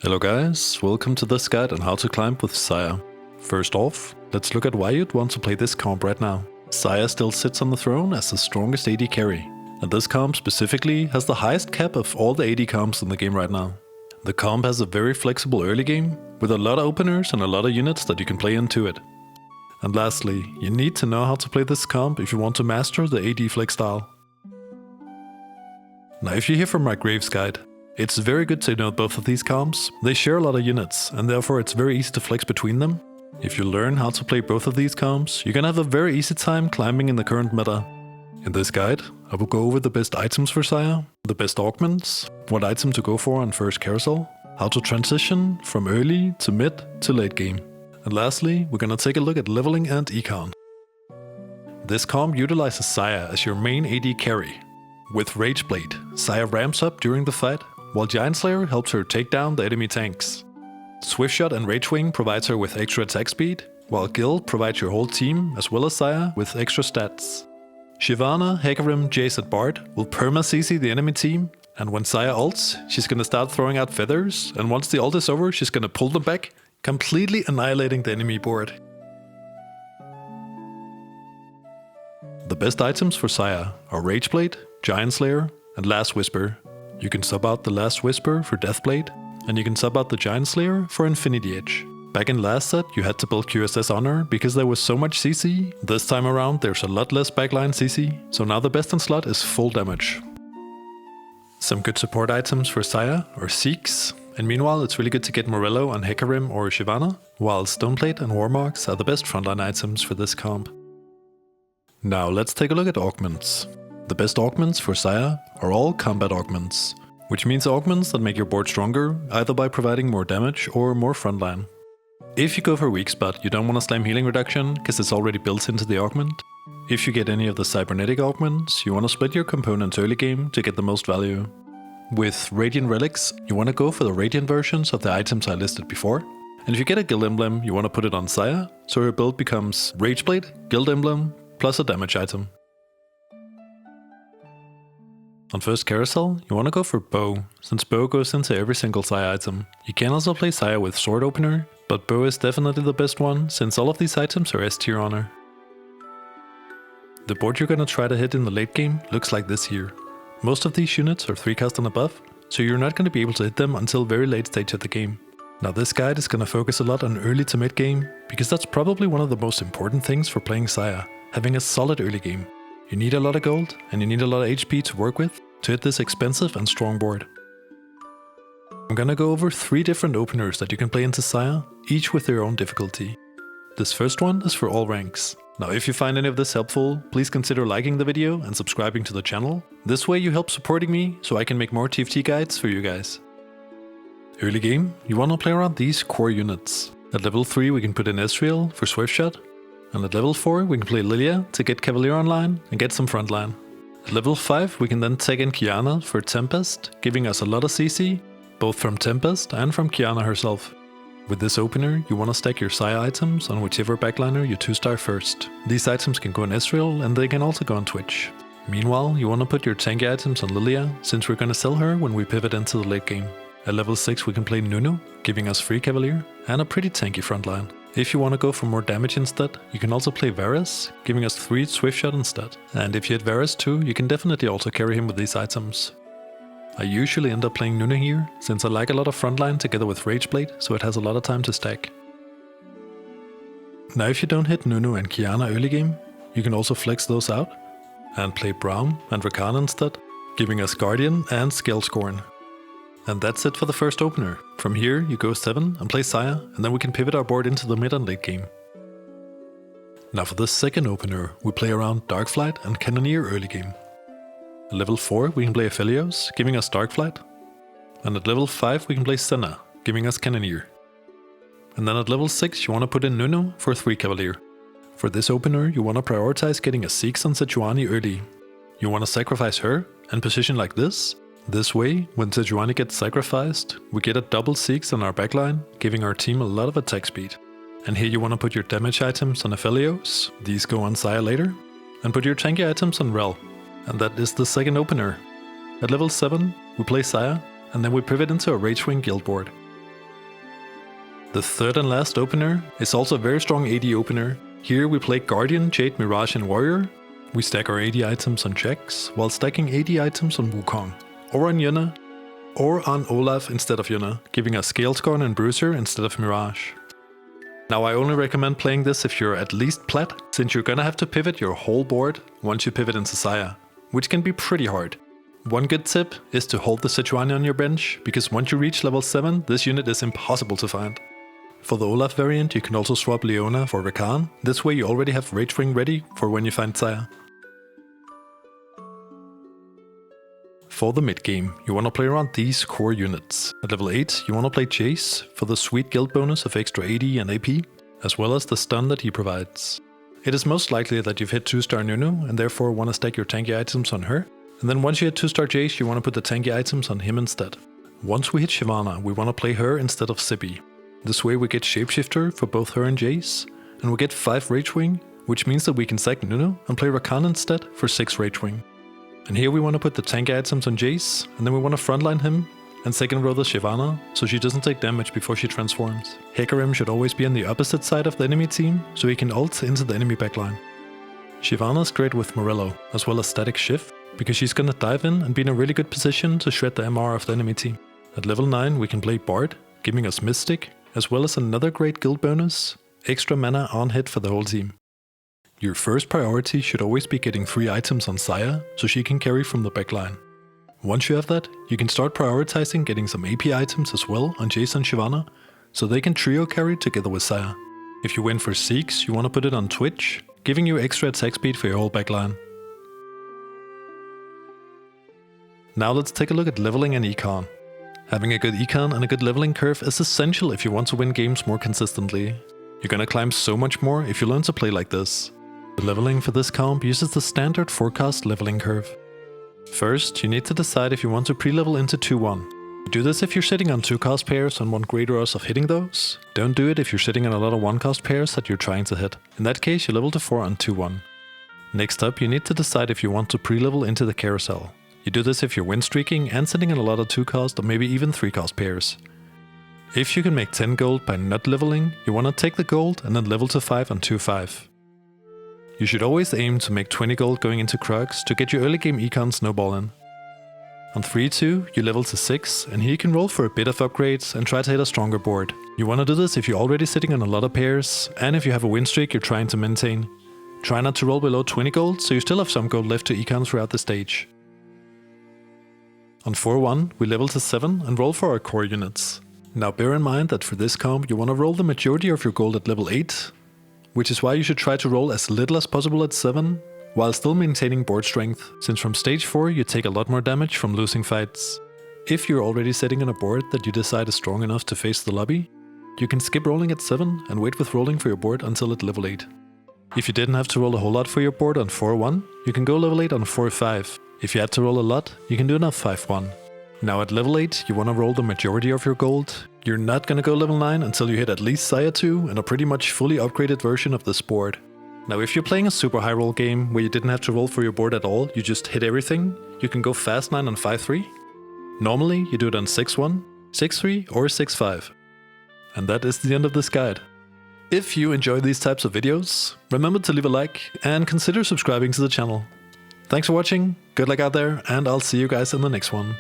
Hello guys, welcome to this guide on how to climb with Xayah. First off, let's look at why you'd want to play this comp right now. Xayah still sits on the throne as the strongest AD carry, and this comp specifically has the highest cap of all the AD comps in the game right now. The comp has a very flexible early game, with a lot of openers and a lot of units that you can play into it. And lastly, you need to know how to play this comp if you want to master the AD flex style. Now if you hear from my Graves guide, it's very good to know both of these comps. They share a lot of units, and therefore it's very easy to flex between them. If you learn how to play both of these comps, you're gonna have a very easy time climbing in the current meta. In this guide, I will go over the best items for Xayah, the best augments, what item to go for on first carousel, how to transition from early to mid to late game. And lastly, we're gonna take a look at leveling and Econ. This comp utilizes Xayah as your main AD carry. With Rage Blade, Xayah ramps up during the fight, while Giant Slayer helps her take down the enemy tanks. Swiftshot and Rage Wing provides her with extra attack speed, while Guild provides your whole team as well as Xayah with extra stats. Shyvana, Hecarim, Jade and Bard will perma-CC the enemy team, and when Xayah ults, she's gonna start throwing out feathers, and once the ult is over, she's gonna pull them back, completely annihilating the enemy board. The best items for Xayah are Rage Blade, Giant Slayer, and Last Whisper. You can sub out the Last Whisper for Deathblade, and you can sub out the Giant Slayer for Infinity Edge. Back in last set, you had to build QSS Honor because there was so much CC. This time around, there's a lot less backline CC, so now the best in slot is full damage. Some good support items for Xayah are Seeks, and meanwhile it's really good to get Morello on Hecarim or Shyvana, while Stoneplate and Warmogs are the best frontline items for this comp. Now let's take a look at augments. The best augments for Xayah are all combat augments, which means augments that make your board stronger, either by providing more damage or more frontline. If you go for weak spot, you don't want to slam healing reduction, because it's already built into the augment. If you get any of the cybernetic augments, you want to split your components early game to get the most value. With Radiant Relics, you want to go for the Radiant versions of the items I listed before. And if you get a Guild Emblem, you want to put it on Xayah, so your build becomes Rage Blade, Guild Emblem, plus a damage item. On first carousel, you want to go for Bow, since Bow goes into every single Xayah item. You can also play Xayah with Sword Opener, but Bow is definitely the best one, since all of these items are S tier honor. The board you're gonna try to hit in the late game looks like this here. Most of these units are 3-cast and above, so you're not gonna be able to hit them until very late stage of the game. Now this guide is gonna focus a lot on early to mid game, because that's probably one of the most important things for playing Xayah, having a solid early game. You need a lot of gold, and you need a lot of HP to work with to hit this expensive and strong board. I'm gonna go over 3 different openers that you can play into Xayah, each with their own difficulty. This first one is for all ranks. Now if you find any of this helpful, please consider liking the video and subscribing to the channel. This way you help supporting me, so I can make more TFT guides for you guys. Early game, you wanna play around these core units. At level 3 we can put in Ezreal for Swiftshot, and at level 4 we can play Lilia to get Cavalier online and get some frontline. At level 5 we can then take in Qiyana for Tempest, giving us a lot of CC, both from Tempest and from Qiyana herself. With this opener, you want to stack your Xayah items on whichever backliner you 2-star first. These items can go on Ezreal, and they can also go on Twitch. Meanwhile, you want to put your tanky items on Lilia, since we're going to sell her when we pivot into the late game. At level 6 we can play Nunu, giving us free Cavalier, and a pretty tanky frontline. If you want to go for more damage instead, you can also play Varus, giving us 3 Swiftshot instead. And if you hit Varus too, you can definitely also carry him with these items. I usually end up playing Nunu here, since I like a lot of frontline together with Rage Blade, so it has a lot of time to stack. Now if you don't hit Nunu and Qiyana early game, you can also flex those out, and play Braum and Rakan instead, giving us Guardian and Scalescorn. And that's it for the first opener. From here you go 7 and play Xayah, and then we can pivot our board into the mid and late game. Now for the second opener, we play around Darkflight and Cannoneer early game. At level 4 we can play Aphelios, giving us Darkflight, and at level 5 we can play Senna, giving us Cannoneer. And then at level 6 you want to put in Nunu for 3 Cavalier. For this opener you want to prioritize getting a Seeks on Sejuani early. You want to sacrifice her and position like this. This way, when Sejuani gets sacrificed, we get a double Seeks on our backline, giving our team a lot of attack speed. And here you want to put your damage items on Aphelios, these go on Xayah later, and put your tanky items on Rel. And that is the second opener. At level 7, we play Xayah, and then we pivot into a Rage Wing guild board. The third and last opener is also a very strong AD opener. Here we play Guardian, Jade, Mirage and Warrior. We stack our AD items on Jax, while stacking AD items on Wukong, or on Yuna, or on Olaf instead of Yuna, giving us Scalescorn and Bruiser instead of Mirage. Now I only recommend playing this if you're at least plat, since you're gonna have to pivot your whole board once you pivot into Xayah, which can be pretty hard. One good tip is to hold the Sejuani on your bench, because once you reach level 7, this unit is impossible to find. For the Olaf variant, you can also swap Leona for Rakan. This way you already have Rage Ring ready for when you find Xayah. For the mid game, you want to play around these core units. At level 8, you want to play Jace for the sweet guild bonus of extra AD and AP, as well as the stun that he provides. It is most likely that you've hit 2-star Nunu and therefore want to stack your tanky items on her, and then once you hit 2-star Jace, you want to put the tanky items on him instead. Once we hit Shyvana, we want to play her instead of Sibby. This way we get Shapeshifter for both her and Jace, and we get 5 Rage Wing, which means that we can sack Nunu and play Rakan instead for 6 Rage Wing. And here we want to put the tank items on Jace, and then we want to frontline him and second row the Shyvana, so she doesn't take damage before she transforms. Hecarim should always be on the opposite side of the enemy team, so he can ult into the enemy backline. Shyvana's great with Morello, as well as Static Shift, because she's gonna dive in and be in a really good position to shred the MR of the enemy team. At level 9 we can play Bard, giving us Mystic, as well as another great guild bonus, extra mana on hit for the whole team. Your first priority should always be getting 3 items on Xayah, so she can carry from the backline. Once you have that, you can start prioritizing getting some AP items as well on Jace and Shyvana, so they can trio carry together with Xayah. If you went for Zeke's, you want to put it on Twitch, giving you extra attack speed for your whole backline. Now let's take a look at leveling and Econ. Having a good Econ and a good leveling curve is essential if you want to win games more consistently. You're gonna climb so much more if you learn to play like this. The leveling for this comp uses the standard forecast leveling curve. First, you need to decide if you want to pre-level into 2-1. You do this if you're sitting on 2-cost pairs and want great odds of hitting those. Don't do it if you're sitting on a lot of 1-cost pairs that you're trying to hit. In that case, you level to 4 on 2-1. Next up, you need to decide if you want to pre-level into the carousel. You do this if you're win streaking and sitting on a lot of 2-cost or maybe even 3-cost pairs. If you can make 10 gold by not leveling, you want to take the gold and then level to 5 on 2-5. You should always aim to make 20 gold going into Krugs to get your early game Econ snowballing. On 3-2, you level to 6, and here you can roll for a bit of upgrades and try to hit a stronger board. You want to do this if you're already sitting on a lot of pairs, and if you have a win streak you're trying to maintain. Try not to roll below 20 gold, so you still have some gold left to Econ throughout the stage. On 4-1, we level to 7 and roll for our core units. Now bear in mind that for this comp you want to roll the majority of your gold at level 8, which is why you should try to roll as little as possible at 7, while still maintaining board strength, since from stage 4 you take a lot more damage from losing fights. If you're already sitting on a board that you decide is strong enough to face the lobby, you can skip rolling at 7 and wait with rolling for your board until at level 8. If you didn't have to roll a whole lot for your board on 4-1, you can go level 8 on 4-5. If you had to roll a lot, you can do it on 5-1. Now at level 8, you want to roll the majority of your gold. You're not gonna go level 9 until you hit at least Xayah 2 and a pretty much fully upgraded version of this board. Now if you're playing a super high roll game where you didn't have to roll for your board at all, you just hit everything, you can go fast 9 on 5-3. Normally you do it on 6-1, 6-3 or 6-5. And that is the end of this guide. If you enjoy these types of videos, remember to leave a like and consider subscribing to the channel. Thanks for watching, good luck out there, and I'll see you guys in the next one.